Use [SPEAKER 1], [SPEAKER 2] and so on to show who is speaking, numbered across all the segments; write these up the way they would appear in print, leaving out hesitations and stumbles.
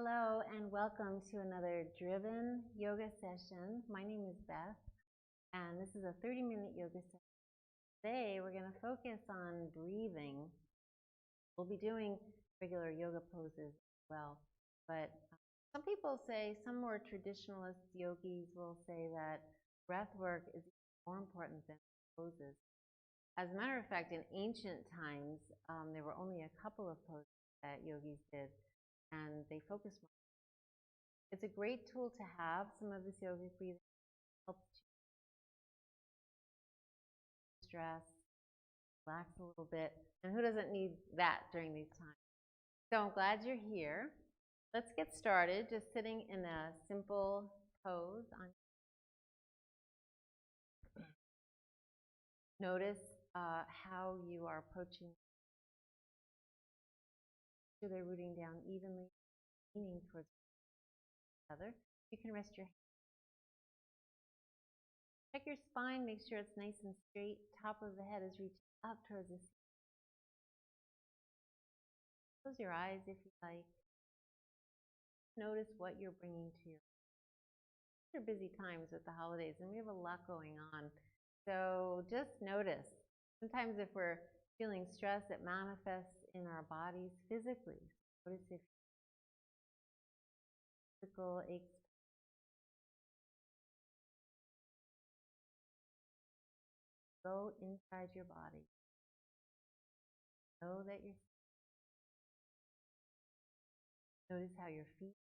[SPEAKER 1] Hello and welcome to another driven yoga session. My name is Beth and this is a 30-minute yoga session. Today we're going to focus on breathing. We'll be doing regular yoga poses as well, but some people say, some more traditionalist yogis will say that breath work is more important than poses. As a matter of fact, in ancient times, there were only a couple of poses that yogis did, and they focused more. It's a great tool to have. Some of this yogic breathing helps to stress, relax a little bit, and who doesn't need that during these times? So I'm glad you're here. Let's get started, just sitting in a simple pose. Notice how you are approaching. So they're rooting down evenly, leaning towards each other. You can rest your hands. Check your spine, make sure it's nice and straight. Top of the head is reaching up towards the ceiling. Close your eyes if you like. Notice what you're bringing to your. These are busy times with the holidays, and we have a lot going on. So just notice. Sometimes if we're feeling stress, it manifests in our bodies physically. Notice if physical aches. Go inside your body. Know that you're. Notice how your feet.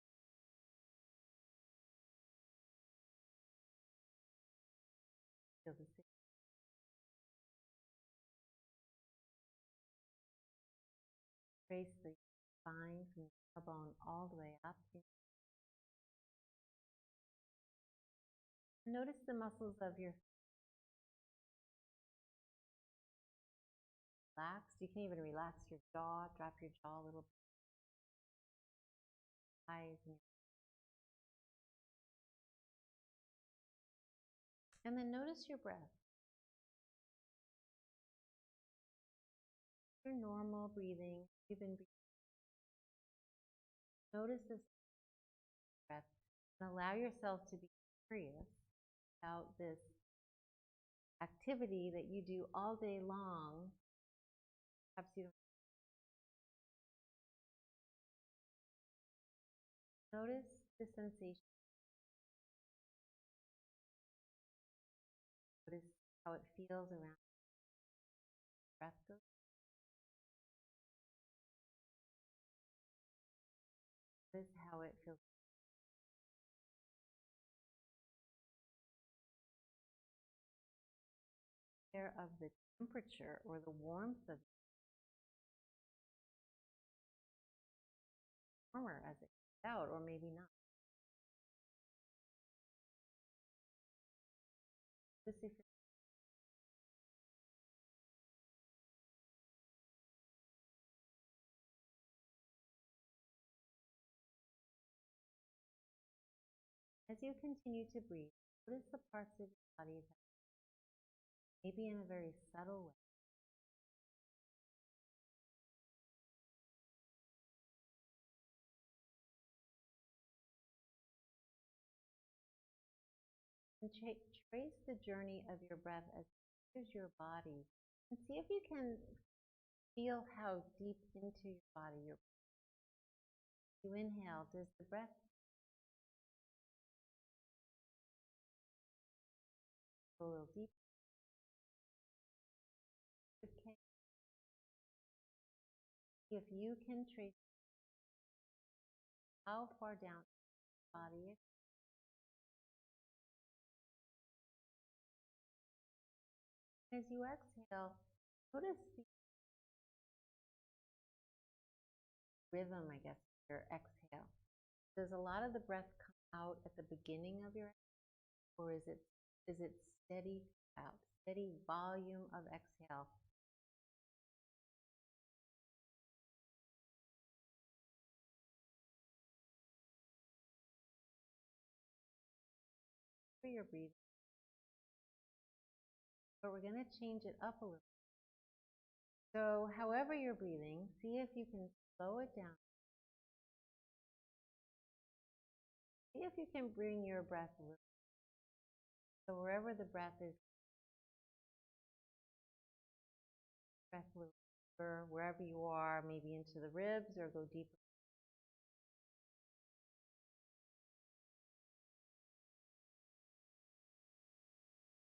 [SPEAKER 1] Feel the same. Trace the spine from the tailbone all the way up. Notice the muscles of your feet. Relaxed. You can even relax your jaw, drop your jaw a little bit. Eyes and then notice your breath. Your normal breathing. You've been breathing. Notice this breath and allow yourself to be curious about this activity that you do all day long. Perhaps you don't. Notice the sensation. Notice how it feels around the breath goes. Notice how it feels. Aware of the temperature or the warmth of it. Warmer as it comes out, or maybe not. Notice if as you continue to breathe, notice the parts of your body that maybe in a very subtle way. And trace the journey of your breath as it enters your body, and see if you can feel how deep into your body you're breathing. You inhale, does the breath go a little deeper? Okay. If you can trace how far down the body is. As you exhale, notice the rhythm, I guess, of your exhale. Does a lot of the breath come out at the beginning of your exhale, or is it steady out, steady volume of exhale? For your breathing, but we're going to change it up a little. So however you're breathing, see if you can slow it down. if you can bring your breath a little. So wherever the breath is, breath a little deeper, wherever you are, maybe into the ribs or go deeper.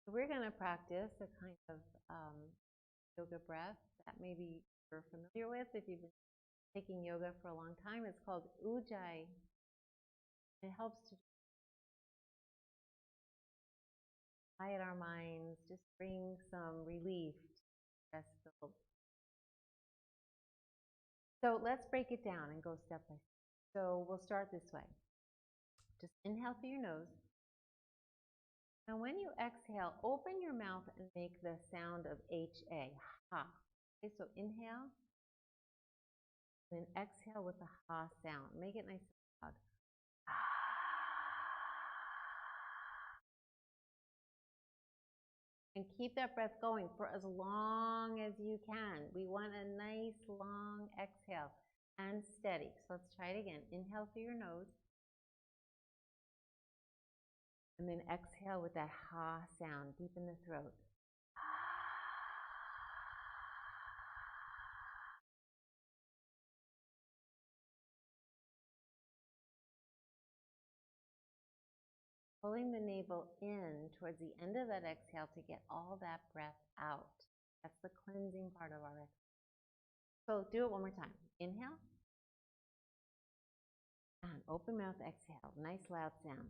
[SPEAKER 1] So we're going to practice a kind of yoga breath that maybe you're familiar with if you've been taking yoga for a long time. It's called Ujjayi. It helps to quiet our minds, just bring some relief to stress filled. So let's break it down and go step by step. So we'll start this way. Just inhale through your nose. And when you exhale, open your mouth and make the sound of H-A, ha. Okay, so inhale, then exhale with the ha sound. Make it nice and loud. And keep that breath going for as long as you can. We want a nice long exhale and steady. So let's try it again. Inhale through your nose. And then exhale with that ha sound deep in the throat. Pulling the navel in towards the end of that exhale to get all that breath out. That's the cleansing part of our exhale. So do it one more time. Inhale. And open mouth, exhale. Nice loud sound.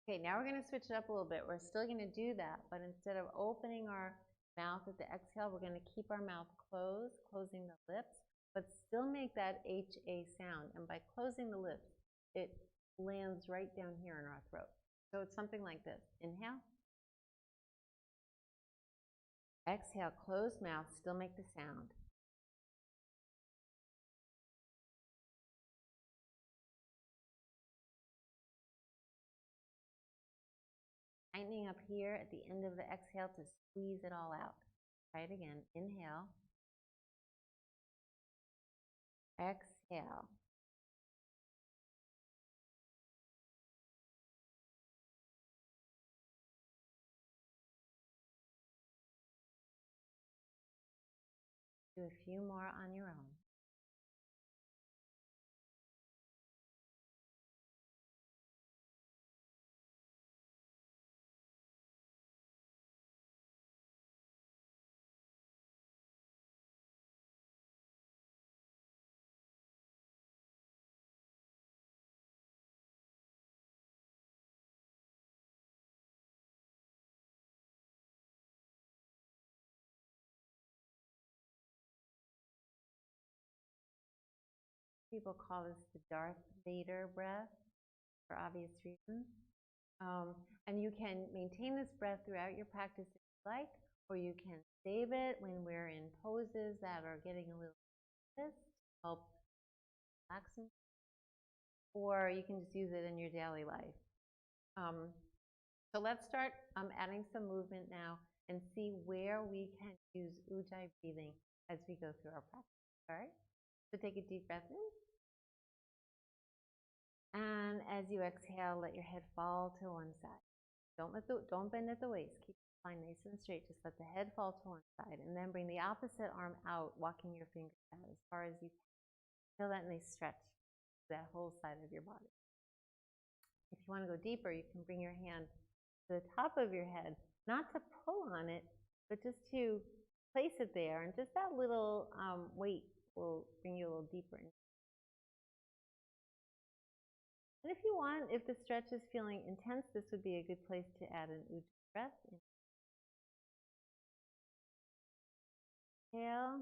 [SPEAKER 1] Okay, now we're going to switch it up a little bit. We're still going to do that, but instead of opening our mouth at the exhale, we're going to keep our mouth closed, closing the lips, but still make that H-A sound. And by closing the lips, it lands right down here in our throat. So it's something like this. Inhale. Exhale, closed mouth, still make the sound. Tightening up here at the end of the exhale to squeeze it all out. Try it again. Inhale. Exhale. Do a few more on your own. People call this the Darth Vader breath for obvious reasons. And you can maintain this breath throughout your practice if you like, or you can save it when we're in poses that are getting a little nervous to help relax, or you can just use it in your daily life. So let's start adding some movement now and see where we can use Ujjayi breathing as we go through our practice. All right? So take a deep breath in. And as you exhale, let your head fall to one side. Don't bend at the waist. Keep the spine nice and straight. Just let the head fall to one side. And then bring the opposite arm out, walking your fingers out as far as you can. Feel that nice stretch, that whole side of your body. If you want to go deeper, you can bring your hand to the top of your head, not to pull on it, but just to place it there. And just that little weight will bring you a little deeper. And if you want, if the stretch is feeling intense, this would be a good place to add an Ujjayi breath. Inhale.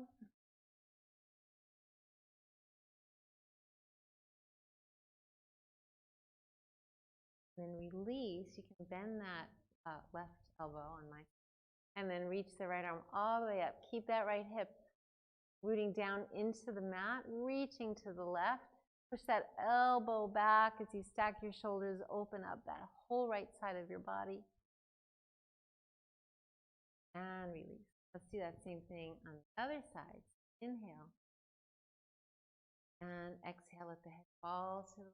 [SPEAKER 1] Then release. You can bend that left elbow on my side. And then reach the right arm all the way up. Keep that right hip rooting down into the mat, reaching to the left. Push that elbow back as you stack your shoulders, open up that whole right side of your body. and release. Let's do that same thing on the other side. Inhale and exhale, let the head fall to the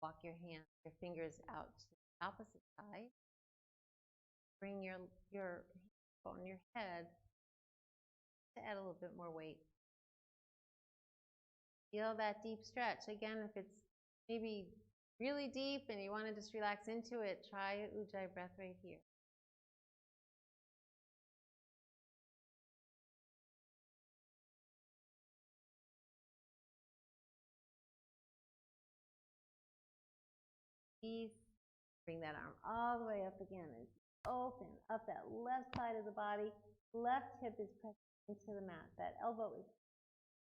[SPEAKER 1] walk your hands, your fingers out to the opposite side. Bring your on your head to add a little bit more weight. Feel that deep stretch. Again, if it's maybe really deep and you want to just relax into it, try a Ujjayi breath right here. Bring that arm all the way up again and open up that left side of the body. Left hip is pressing into the mat. That elbow is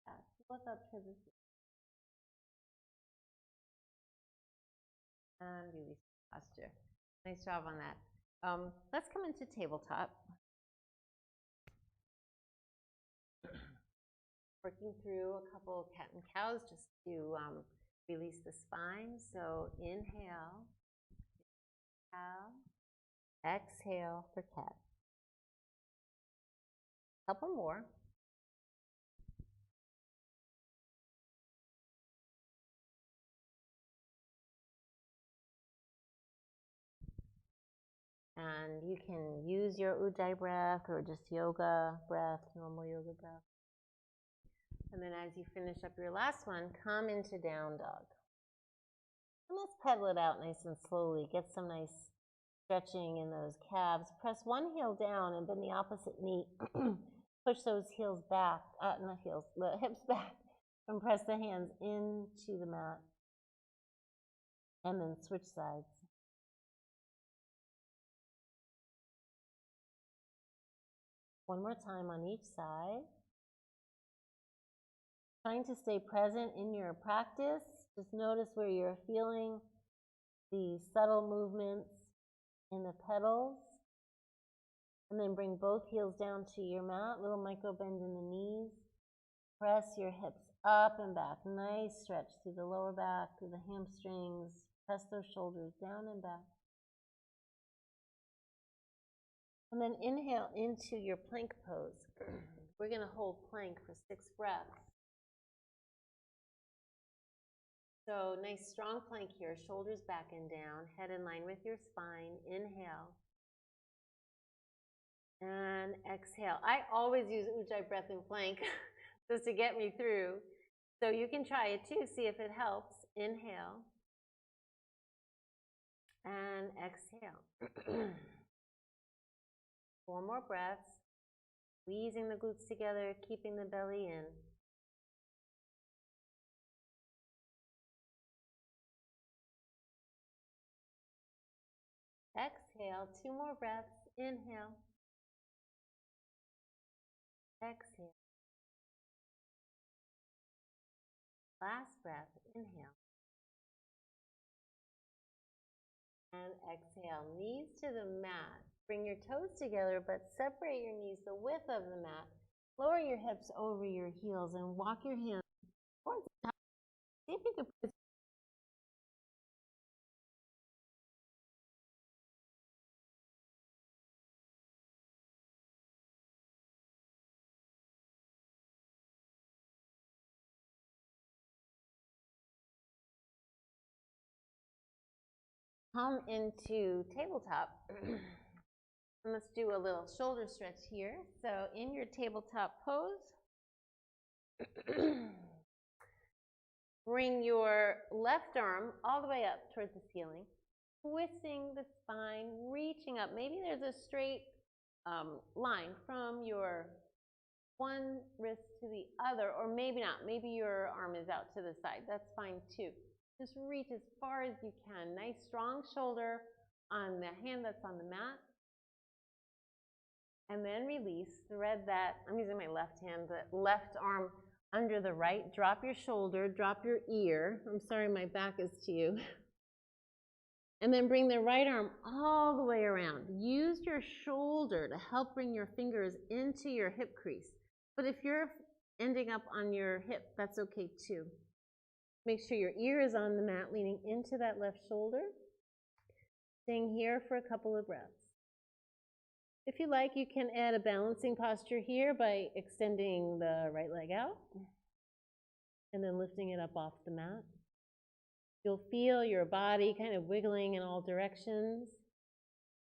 [SPEAKER 1] back. Look up to the ceiling. And release posture. Nice job on that. Let's come into tabletop. Working through a couple of cat and cows just to release the spine. So inhale, cow, exhale for cat. Couple more. And you can use your Ujjayi breath or just yoga breath, normal yoga breath. And then as you finish up your last one, come into down dog. And let's pedal it out nice and slowly. Get some nice stretching in those calves. Press one heel down and bend the opposite knee. Push those heels back, not heels, the hips back. And press the hands into the mat. And then switch sides. One more time on each side. Trying to stay present in your practice. Just notice where you're feeling the subtle movements in the pedals. And then bring both heels down to your mat. Little micro bend in the knees. Press your hips up and back. Nice stretch through the lower back, through the hamstrings. Press those shoulders down and back. And then inhale into your plank pose. We're going to hold plank for 6 breaths. So nice strong plank here, shoulders back and down, head in line with your spine. Inhale. And exhale. I always use Ujjayi breath in plank just to get me through. So you can try it too, see if it helps. Inhale. And exhale. 4 more breaths. Squeezing the glutes together, keeping the belly in. Exhale, 2 more breaths. Inhale. Exhale. Last breath. Inhale. And exhale. Knees to the mat. Bring your toes together, but separate your knees the width of the mat. Lower your hips over your heels and walk your hands towards the top. See if you can put come into tabletop. And let's do a little shoulder stretch here. So in your tabletop pose, bring your left arm all the way up towards the ceiling, twisting the spine, reaching up. Maybe there's a straight line from your one wrist to the other, or maybe not. Maybe your arm is out to the side. That's fine too. Just reach as far as you can. Nice strong shoulder on the hand that's on the mat. And then release. Thread that, I'm using my left hand, the left arm under the right. Drop your shoulder, drop your ear. I'm sorry, my back is to you. And then bring the right arm all the way around. Use your shoulder to help bring your fingers into your hip crease. But if you're ending up on your hip, that's okay too. Make sure your ear is on the mat, leaning into that left shoulder. Staying here for a couple of breaths.
[SPEAKER 2] If you like, you can add a balancing posture here by extending the right leg out and then lifting it up off the mat. You'll feel your body kind of wiggling in all directions.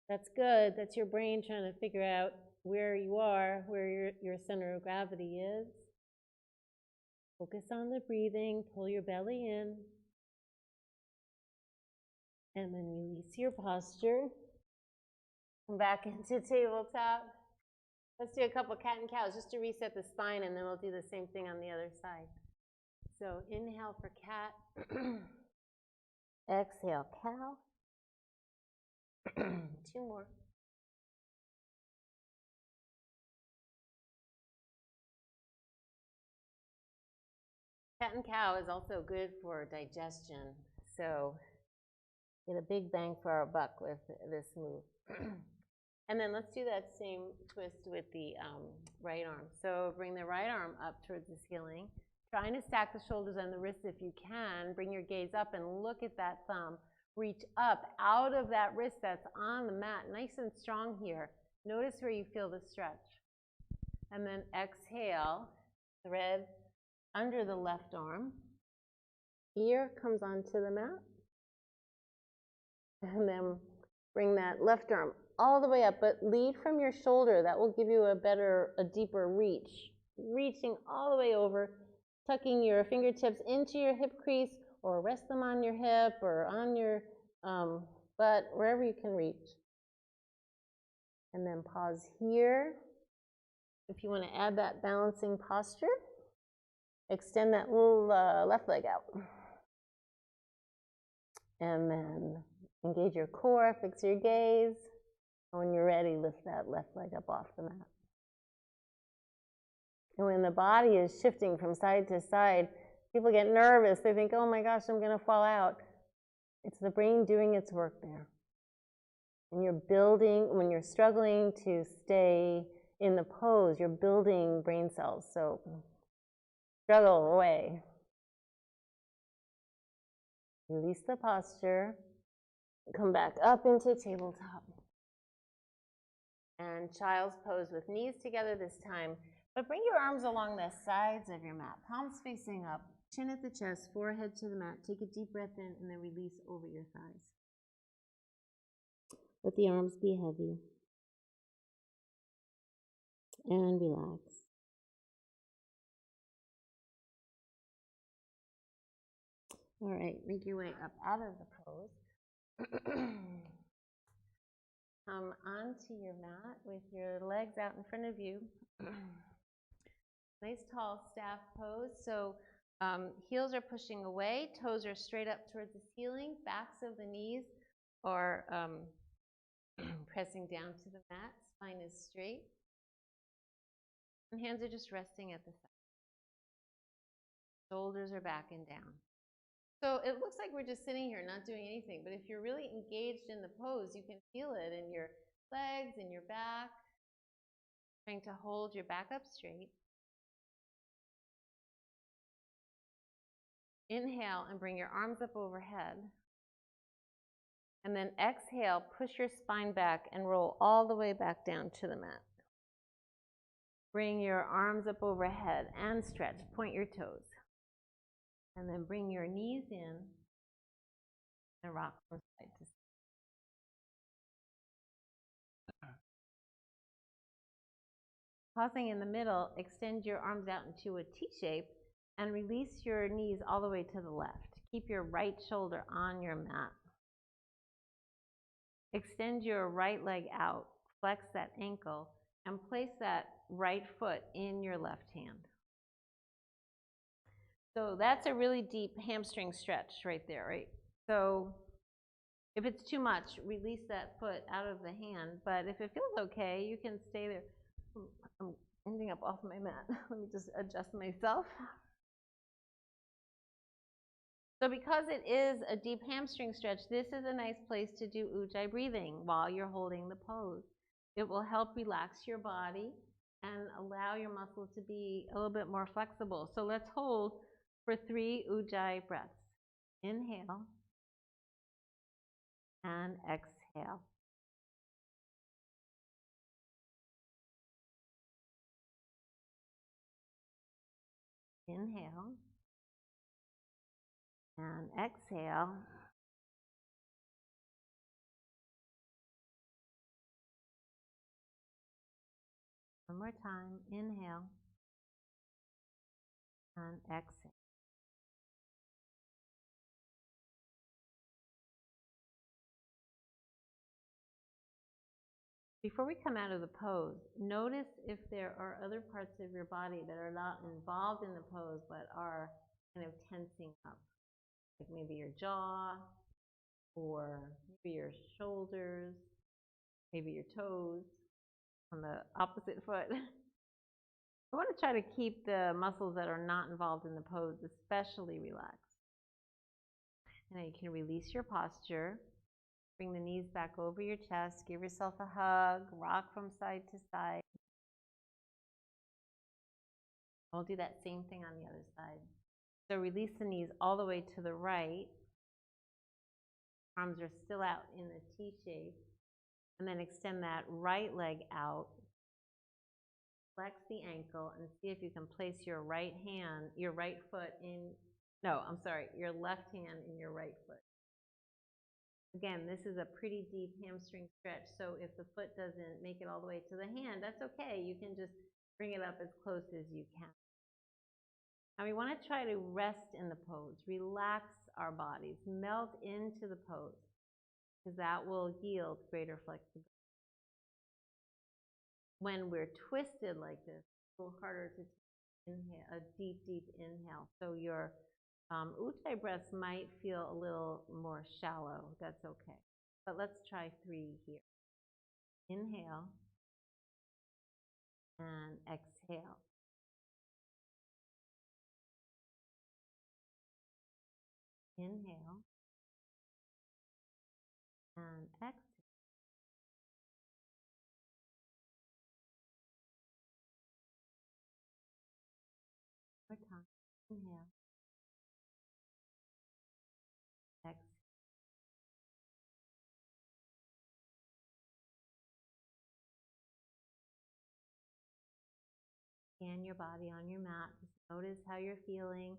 [SPEAKER 2] That's good. That's your brain trying to figure out where you are, where your center of gravity is. Focus on the breathing. Pull your belly in. And then release your posture. Come back into tabletop. Let's do a couple cat and cows just to reset the spine, and then we'll do the same thing on the other side. So inhale for cat. Exhale, cow. 2 more. Cat and cow is also good for digestion, so get a big bang for our buck with this move. And then let's do that same twist with the right arm. So bring the right arm up towards the ceiling. Trying to stack the shoulders and the wrists if you can. Bring your gaze up and look at that thumb. Reach up out of that wrist that's on the mat, nice and strong here. Notice where you feel the stretch. And then exhale, thread under the left arm. Ear comes onto the mat. And then bring that left arm all the way up, but lead from your shoulder. That will give you a deeper reach. Reaching all the way over, tucking your fingertips into your hip crease, or rest them on your hip or on your butt, wherever you can reach. And then pause here. If you want to add that balancing posture, extend that little left leg out. And then engage your core, fix your gaze. And when you're ready, lift that left leg up off the mat. And when the body is shifting from side to side, people get nervous. They think, oh my gosh, I'm going to fall out. It's the brain doing its work there. And you're building, when you're struggling to stay in the pose, you're building brain cells. So struggle away. Release the posture. Come back up into tabletop. And child's pose with knees together this time. But bring your arms along the sides of your mat. Palms facing up. Chin at the chest. Forehead to the mat. Take a deep breath in and then release over your thighs. Let the arms be heavy. And relax. All right, make your way up out of the pose. Come onto your mat with your legs out in front of you. Nice tall staff pose. So heels are pushing away, toes are straight up towards the ceiling, backs of the knees are pressing down to the mat, spine is straight, and hands are just resting at the side. Shoulders are back and down. So it looks like we're just sitting here not doing anything, but if you're really engaged in the pose, you can feel it in your legs, in your back, trying to hold your back up straight. Inhale and bring your arms up overhead. And then exhale, push your spine back and roll all the way back down to the mat. Bring your arms up overhead and stretch. Point your toes. And then bring your knees in and rock from side to side. Pausing in the middle, extend your arms out into a T shape and release your knees all the way to the left. Keep your right shoulder on your mat. Extend your right leg out, flex that ankle, and place that right foot in your left hand. So that's a really deep hamstring stretch right there, right? So if it's too much, release that foot out of the hand. But if it feels okay, you can stay there. I'm ending up off my mat. Let me just adjust myself. So because it is a deep hamstring stretch, this is a nice place to do ujjayi breathing while you're holding the pose. It will help relax your body and allow your muscles to be a little bit more flexible. So let's hold for 3 ujjayi breaths. Inhale and exhale.
[SPEAKER 1] Inhale. And exhale. One more time. Inhale. And exhale. Before we come out of the pose, notice if there are other parts of your body that are not involved in the pose but are kind of tensing up. Like maybe your jaw, or maybe your shoulders, maybe your toes on the opposite foot. I want to try to keep the muscles that are not involved in the pose especially relaxed. And then you can release your posture. Bring the knees back over your chest. Give yourself a hug. Rock from side to side. We'll do that same thing on the other side. So release the knees all the way to the right. Arms are still out in a T shape. And then extend that right leg out. Flex the ankle and see if you can place your right hand, your right foot in, your left hand in your right foot. Again, this is a pretty deep hamstring stretch, so if the foot doesn't make it all the way to the hand, that's okay. You can just bring it up as close as you can. Now we want to try to rest in the pose, relax our bodies, melt into the pose, because that will yield greater flexibility. When we're twisted like this, it's a little harder to inhale, a deep, deep inhale. So your Ujjayi breaths might feel a little more shallow. That's okay. But let's try 3 here. Inhale and exhale. Inhale and exhale. One more time. Inhale. Exhale. Scan your body on your mat. Just notice how you're feeling.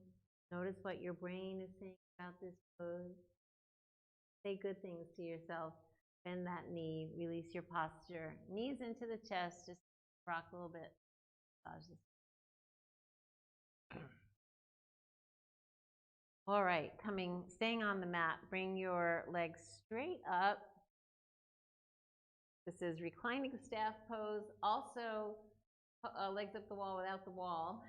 [SPEAKER 1] Notice what your brain is saying about this pose. Say good things to yourself. Bend that knee. Release your posture. Knees into the chest. Just rock a little bit. All right, staying on the mat. Bring your legs straight up. This is reclining staff pose. Also, legs up the wall without the wall.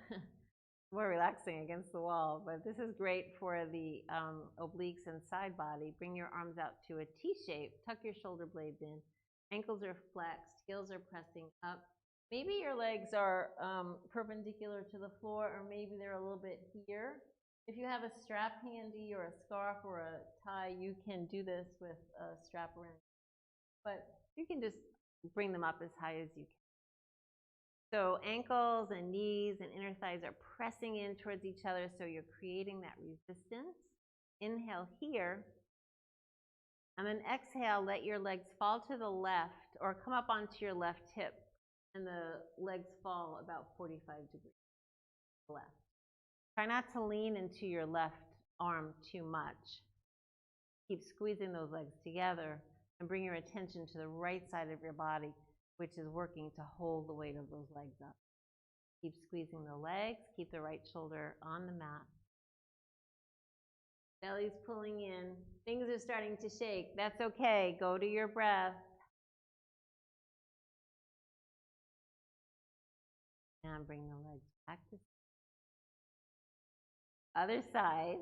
[SPEAKER 1] More relaxing against the wall, but this is great for the obliques and side body. Bring your arms out to a T shape. Tuck your shoulder blades in. Ankles are flexed. Heels are pressing up. Maybe your legs are perpendicular to the floor, or maybe they're a little bit here. If you have a strap handy or a scarf or a tie, you can do this with a strap around. But you can just bring them up as high as you can. So ankles and knees and inner thighs are pressing in towards each other, so you're creating that resistance. Inhale here. And then exhale, let your legs fall to the left or come up onto your left hip, and the legs fall about 45 degrees left. Try not to lean into your left arm too much. Keep squeezing those legs together and bring your attention to the right side of your body, which is working to hold the weight of those legs up. Keep squeezing the legs. Keep the right shoulder on the mat. Belly's pulling in. Things are starting to shake. That's okay. Go to your breath. And bring the legs back to other side.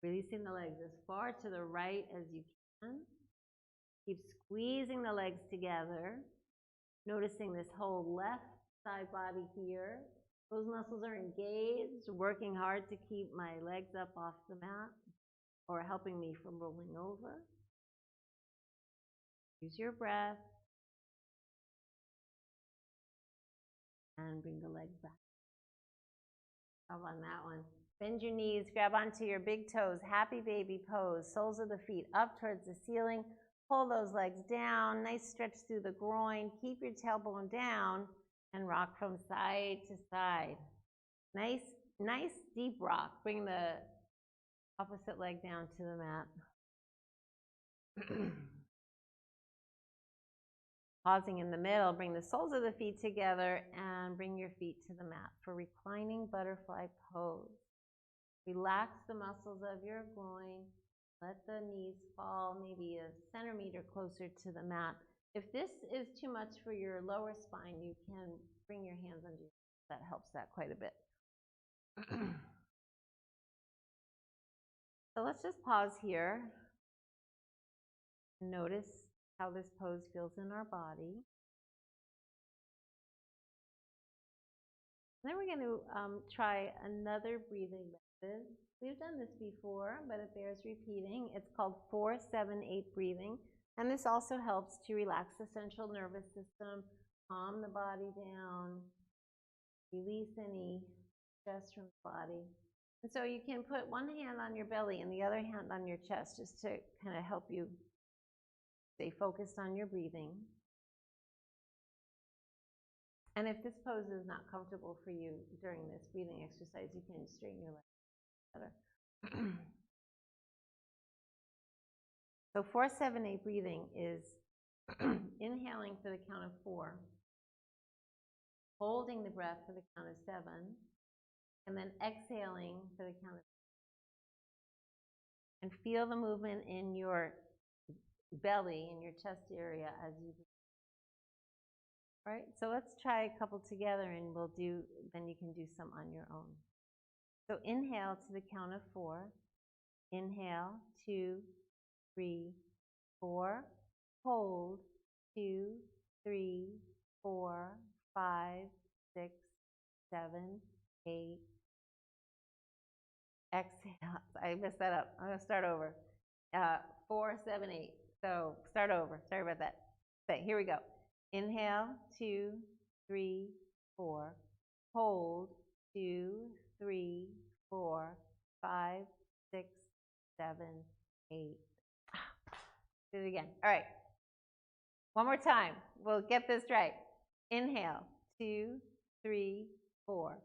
[SPEAKER 1] Releasing the legs as far to the right as you can. Keep squeezing the legs together. Noticing this whole left side body here. Those muscles are engaged, working hard to keep my legs up off the mat or helping me from rolling over. Use your breath. And bring the legs back. Up on that one. Bend your knees, grab onto your big toes, happy baby pose, soles of the feet up towards the ceiling. Pull those legs down, nice stretch through the groin. Keep your tailbone down
[SPEAKER 2] and rock from side to side. Nice, nice deep rock. Bring the opposite leg down to the mat. Pausing in the middle, bring the soles of the feet together and bring your feet to the mat for reclining butterfly pose. Relax the muscles of your groin. Let the knees fall maybe a centimeter closer to the mat. If this is too much for your lower spine, you can bring your hands under. That helps that quite a bit. So let's just pause here. Notice how this pose feels in our body. Then we're going to try another breathing method. We've done this before, but it bears repeating. It's called 4-7-8 breathing. And this also helps to relax the central nervous system, calm the body down, release any stress from the body. And so you can put one hand on your belly and the other hand on your chest just to kind of help you stay focused on your breathing. And if this pose is not comfortable for you during this breathing exercise, you can straighten your legs better. So 4-7-8 breathing is inhaling for the count of 4, holding the breath for the count of 7, and then exhaling for the count of 8. And feel the movement in your belly, in your chest area as you breathe. All right, so let's try a couple together and then you can do some on your own. So inhale to the count of 4. Inhale, 2, 3, 4. Hold, 2, 3, 4, 5, 6, 7, 8. Exhale. I messed that up. I'm going to start over. 4, 7, 8. So start over. Sorry about that. Okay, here we go. Inhale, 2, 3, 4. Hold, 2, 3, 4, 5, 6, 7, 8. Do it again. All right. One more time. We'll get this right. Inhale, 2, 3, 4.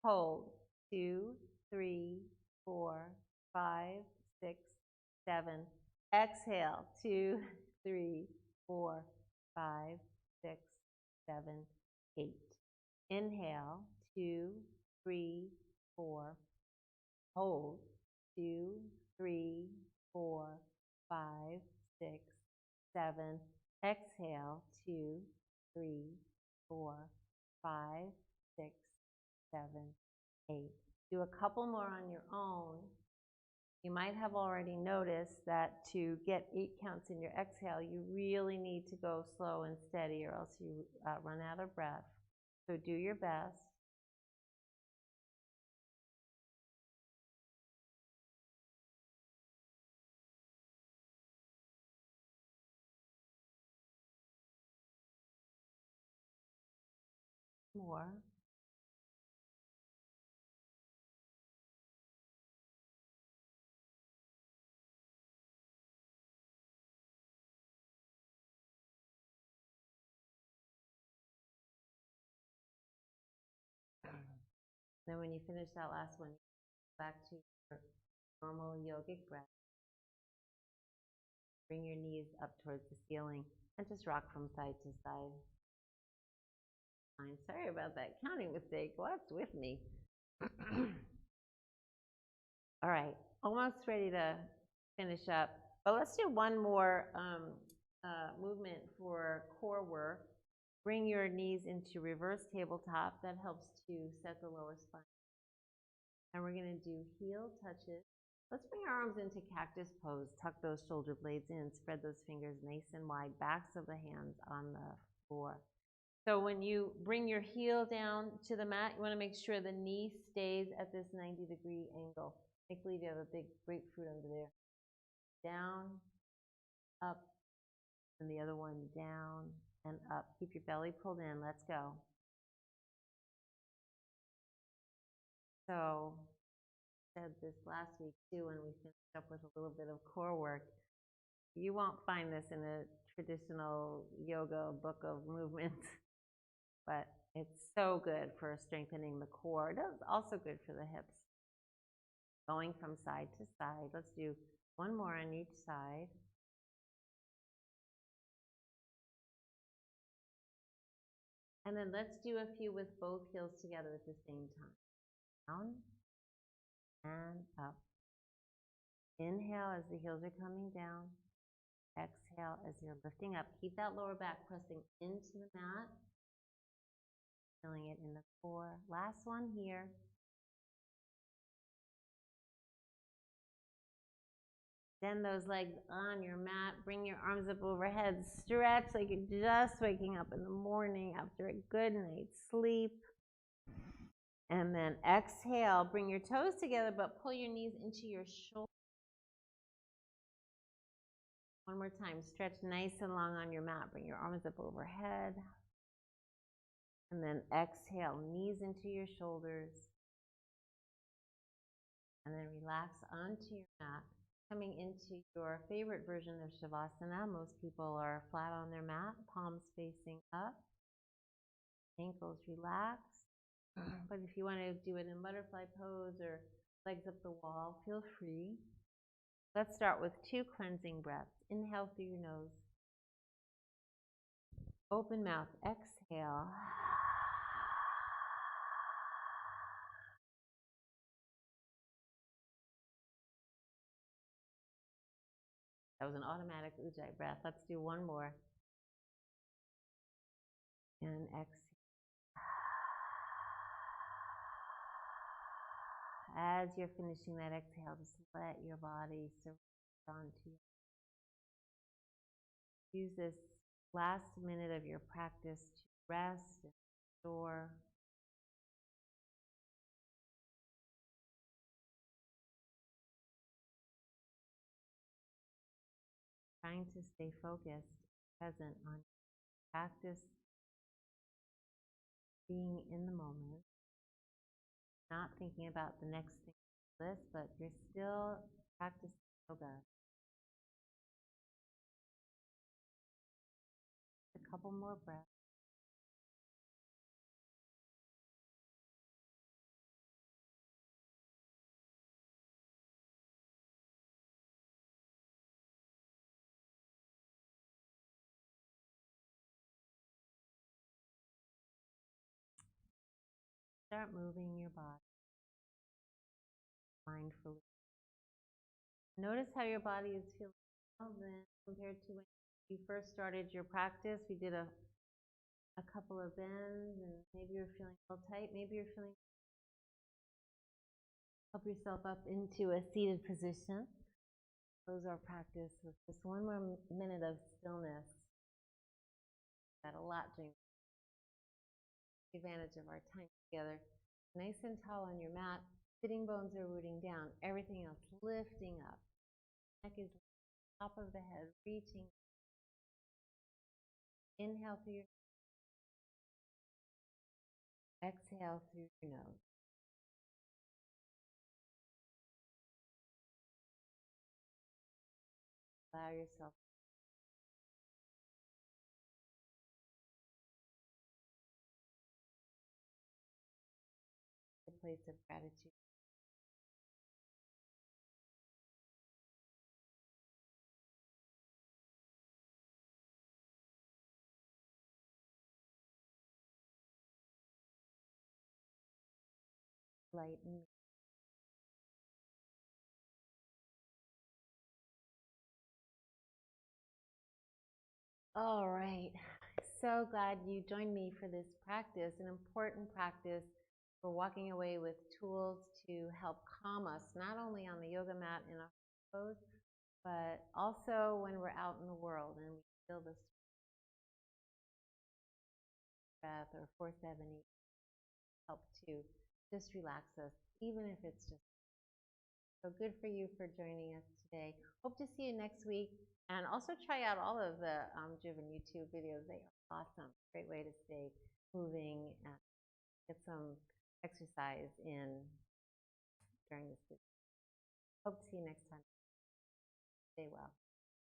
[SPEAKER 2] Hold, 2, 3, 4, 5, 6, 7. Exhale, 2, 3, 4, 5, 6, 7, 8. Inhale, 2, 3, 4. Hold, 2, 3, 4, 5, 6, 7. Exhale, 2, 3, 4, 5, 6, 7, 8. Do a couple more on your own. You might have already noticed that to get 8 counts in your exhale, you really need to go slow and steady or else you run out of breath. So do your best. More. Then when you finish that last one, back to your normal yogic breath. Bring your knees up towards the ceiling and just rock from side to side. I'm sorry about that counting mistake. What's with me? All right, almost ready to finish up. But let's do one more movement for core work. Bring your knees into reverse tabletop. That helps to set the lower spine. And we're going to do heel touches. Let's bring our arms into cactus pose. Tuck those shoulder blades in. Spread those fingers nice and wide. Backs of the hands on the floor. So when you bring your heel down to the mat, you want to make sure the knee stays at this 90-degree angle. Make believe you have a big grapefruit under there. Down, up, and the other one down and up. Keep your belly pulled in. Let's go. So I said this last week too when we finished up with a little bit of core work. You won't find this in a traditional yoga book of movements, but It's so good for strengthening the core. It's also good for the hips. Going from side to side. Let's do one more on each side. And then let's do a few with both heels together at the same time. Down and up. Inhale as the heels are coming down. Exhale as you're lifting up. Keep that lower back pressing into the mat. Feeling it in the core. Last one here. Then those legs on your mat. Bring your arms up overhead. Stretch like you're just waking up in the morning after a good night's sleep. And then exhale. Bring your toes together, but pull your knees into your shoulders. One more time. Stretch nice and long on your mat. Bring your arms up overhead. And then exhale. Knees into your shoulders. And then relax onto your mat. Coming into your favorite version of Shavasana. Most people are flat on their mat, palms facing up, ankles relaxed. But if you want to do it in butterfly pose or legs up the wall, feel free. Let's start with 2 cleansing breaths. Inhale through your nose. Open mouth, exhale. That was an automatic Ujjayi breath. Let's do one more. And exhale. As you're finishing that exhale, just let your body surrender onto you. Use this last minute of your practice to rest and restore. Trying to stay focused, present on practice, being in the moment, not thinking about the next thing on the list, but you're still practicing yoga. A couple more breaths. Start moving your body mindfully. Notice how your body is feeling now then compared to when you first started your practice. We did a couple of bends and maybe you're feeling a little tight. Maybe you're feeling, help yourself up into a seated position. Close our practice with just one more minute of stillness. Got a lot to take advantage of our time together. Nice and tall on your mat. Sitting bones are rooting down. Everything else lifting up. Neck is top of the head, reaching. Inhale through your nose. Exhale through your nose. Allow yourself a place of gratitude. Lighten. All right. So glad you joined me for this practice, an important practice for walking away with tools to help calm us, not only on the yoga mat in our pose, but also when we're out in the world and we feel this breath or 470 help to just relax us, even if it's just. So good for you for joining us today. Hope to see you next week. And also try out all of the driven YouTube videos. They are awesome. Great way to stay moving and get some exercise in during this week. Hope to see you next time. Stay well.